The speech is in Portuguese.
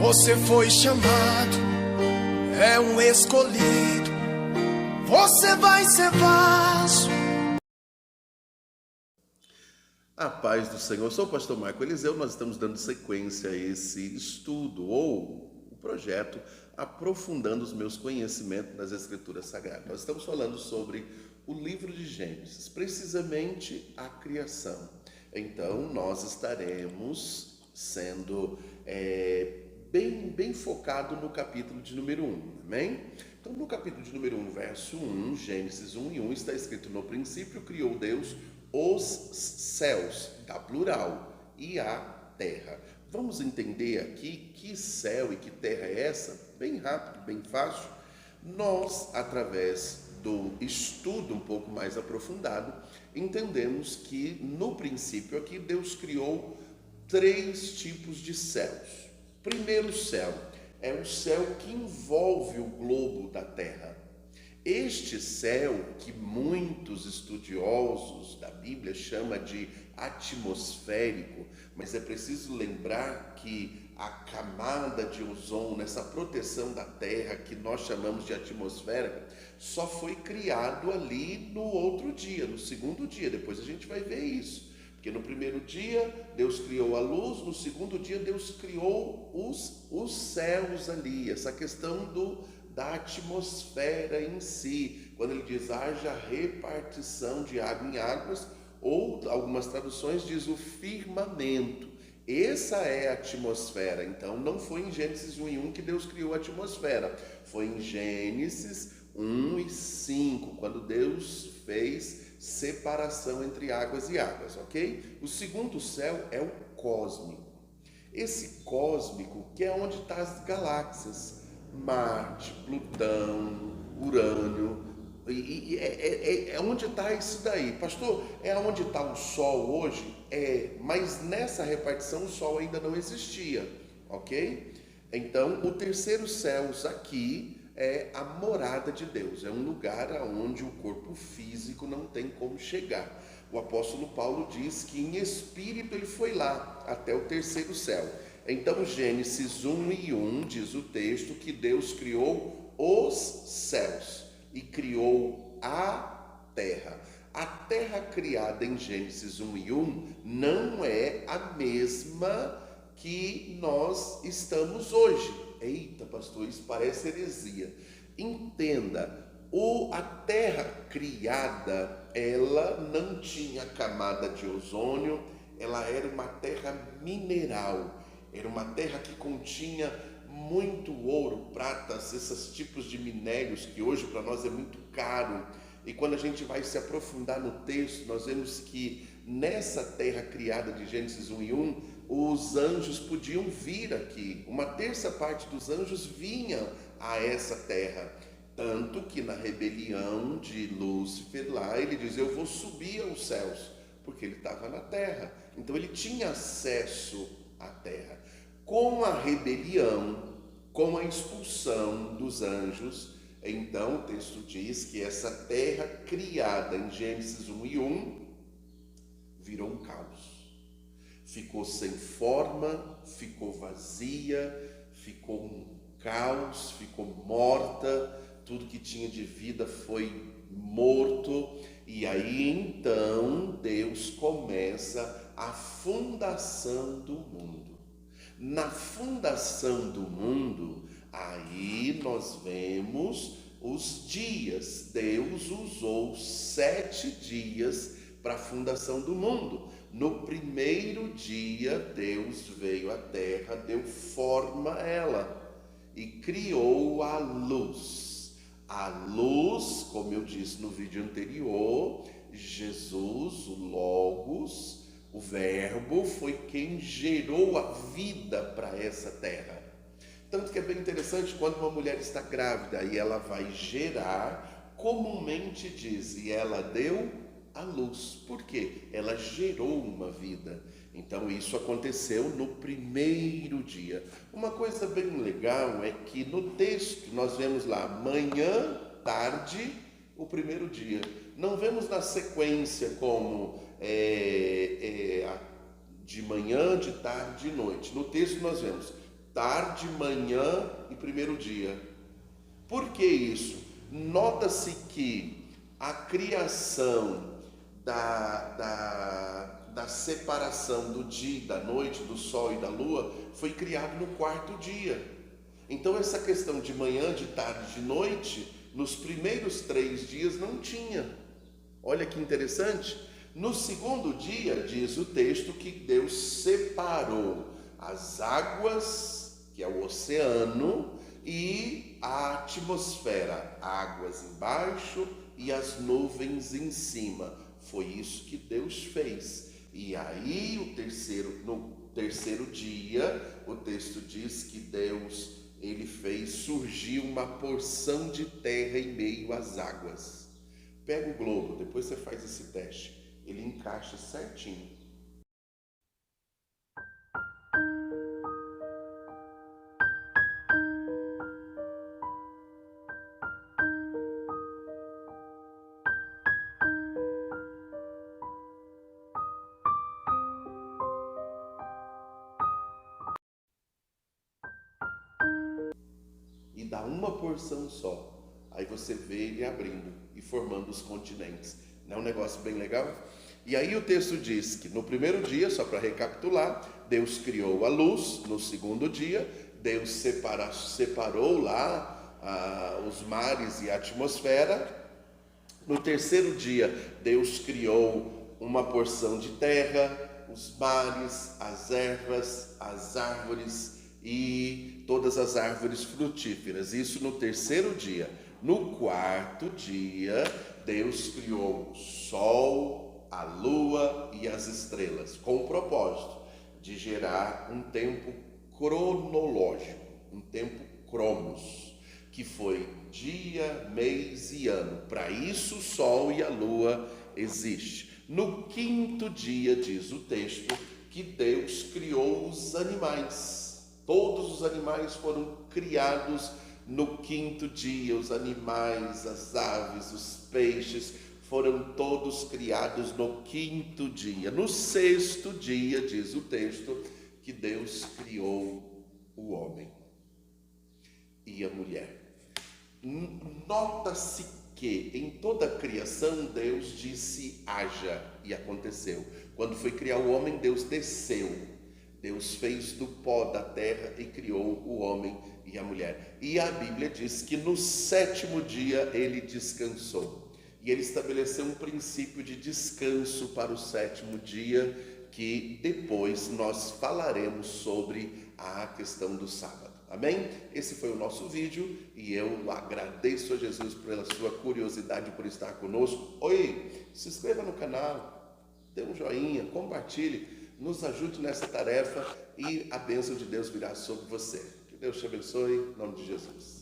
Você foi chamado, é um escolhido, você vai ser vaso. A paz do Senhor, eu sou o pastor Marco Eliseu, nós estamos dando sequência a esse estudo ou o projeto Aprofundando os Meus Conhecimentos nas Escrituras Sagradas. Nós estamos falando sobre o livro de Gênesis, precisamente a criação. Então nós estaremos sendo bem focado no capítulo de número 1, amém? Então no capítulo de número 1, verso 1, Gênesis 1 e 1, está escrito: no princípio criou Deus os céus, tá plural, e a terra. Vamos entender aqui que céu e que terra é essa? Bem rápido, bem fácil. Nós, através do estudo um pouco mais aprofundado, entendemos que no princípio aqui Deus criou 3 tipos de céus. Primeiro céu é o céu que envolve o globo da terra. Este céu, que muitos estudiosos da Bíblia chamam de atmosférico, mas é preciso lembrar que a camada de ozônio, essa proteção da Terra que nós chamamos de atmosfera, só foi criado ali no outro dia, no segundo dia. Depois a gente vai ver isso. Porque no primeiro dia Deus criou a luz, no segundo dia Deus criou os céus ali, essa questão da atmosfera em si, quando ele diz haja repartição de água em águas, ou algumas traduções diz o firmamento. Essa é a atmosfera. Então não foi em Gênesis 1 e 1 que Deus criou a atmosfera, foi em Gênesis 1 e 5, quando Deus fez separação entre águas e águas, ok? O segundo céu é o cósmico. Esse cósmico que é onde estão as galáxias, Marte, Plutão, Urânio, é onde está isso daí. Pastor, é onde está o Sol hoje? É, mas nessa repartição o Sol ainda não existia, ok? Então, o terceiro céu aqui é a morada de Deus, é um lugar onde o corpo físico não tem como chegar. O apóstolo Paulo diz que em espírito ele foi lá, até o terceiro céu. Então, Gênesis 1 e 1 diz o texto que Deus criou os céus e criou a terra. A terra criada em Gênesis 1 e 1 não é a mesma que nós estamos hoje. Eita, pastor, isso parece heresia. Entenda, a terra criada, ela não tinha camada de ozônio, ela era uma terra mineral, era uma terra que continha muito ouro, prata, esses tipos de minérios que hoje para nós é muito caro. E quando a gente vai se aprofundar no texto, nós vemos que nessa terra criada de Gênesis 1 e 1, os anjos podiam vir aqui. Uma terça parte dos anjos vinha a essa terra. Tanto que na rebelião de Lúcifer lá, ele diz: eu vou subir aos céus, porque ele estava na terra. Então ele tinha acesso à terra. Com a rebelião, com a expulsão dos anjos, então o texto diz que essa terra criada em Gênesis 1 e 1 virou um caos. Ficou sem forma, ficou vazia, ficou um caos, ficou morta, tudo que tinha de vida foi morto. E aí então Deus começa a fundação do mundo. Na fundação do mundo, aí nós vemos os dias. Deus usou 7 dias para a fundação do mundo. No primeiro dia, Deus veio à terra, deu forma a ela e criou a luz. A luz, como eu disse no vídeo anterior, Jesus, o Logos, o Verbo, foi quem gerou a vida para essa terra. Tanto que é bem interessante, quando uma mulher está grávida e ela vai gerar, comumente diz, e ela deu a luz. Por quê? Ela gerou uma vida. Então isso aconteceu no primeiro dia. Uma coisa bem legal é que no texto nós vemos lá manhã, tarde, o primeiro dia. Não vemos na sequência como de manhã, de tarde, de noite. No texto nós vemos tarde, manhã e primeiro dia. Por que isso? Nota-se que a criação da separação do dia e da noite, do sol e da lua, foi criado no quarto dia. Então essa questão de manhã, de tarde, de noite, nos primeiros 3 dias não tinha. Olha que interessante. No segundo dia, diz o texto que Deus separou as águas, que é o oceano, e a atmosfera, águas embaixo e as nuvens em cima. Foi isso que Deus fez. E aí no terceiro dia, o texto diz que Deus, ele fez surgir uma porção de terra em meio às águas. Pega o globo, depois você faz esse teste. Ele encaixa certinho. E dá uma porção só. Aí você vê ele abrindo e formando os continentes. Não é um negócio bem legal? E aí o texto diz que no primeiro dia, só para recapitular, Deus criou a luz. No segundo dia, Deus separou lá os mares e a atmosfera. No terceiro dia, Deus criou uma porção de terra, os mares, as ervas, as árvores e todas as árvores frutíferas. Isso no terceiro dia. No quarto dia, Deus criou o sol, a lua e as estrelas, com o propósito de gerar um tempo cronológico, um tempo cromos, que foi dia, mês e ano. Para isso o sol e a lua existem. No quinto dia, diz o texto, que Deus criou os animais. Todos os animais foram criados no quinto dia. Os animais, as aves, os peixes foram todos criados no quinto dia. No sexto dia, diz o texto, que Deus criou o homem e a mulher. Nota-se que em toda a criação Deus disse haja e aconteceu. Quando foi criar o homem, Deus desceu. Deus fez do pó da terra e criou o homem e a mulher. E a Bíblia diz que no sétimo dia ele descansou. E ele estabeleceu um princípio de descanso para o sétimo dia, que depois nós falaremos sobre a questão do sábado. Amém? Esse foi o nosso vídeo e eu agradeço a Jesus pela sua curiosidade por estar conosco. Oi, se inscreva no canal, dê um joinha, compartilhe. Nos ajude nessa tarefa e a bênção de Deus virá sobre você. Que Deus te abençoe, em nome de Jesus.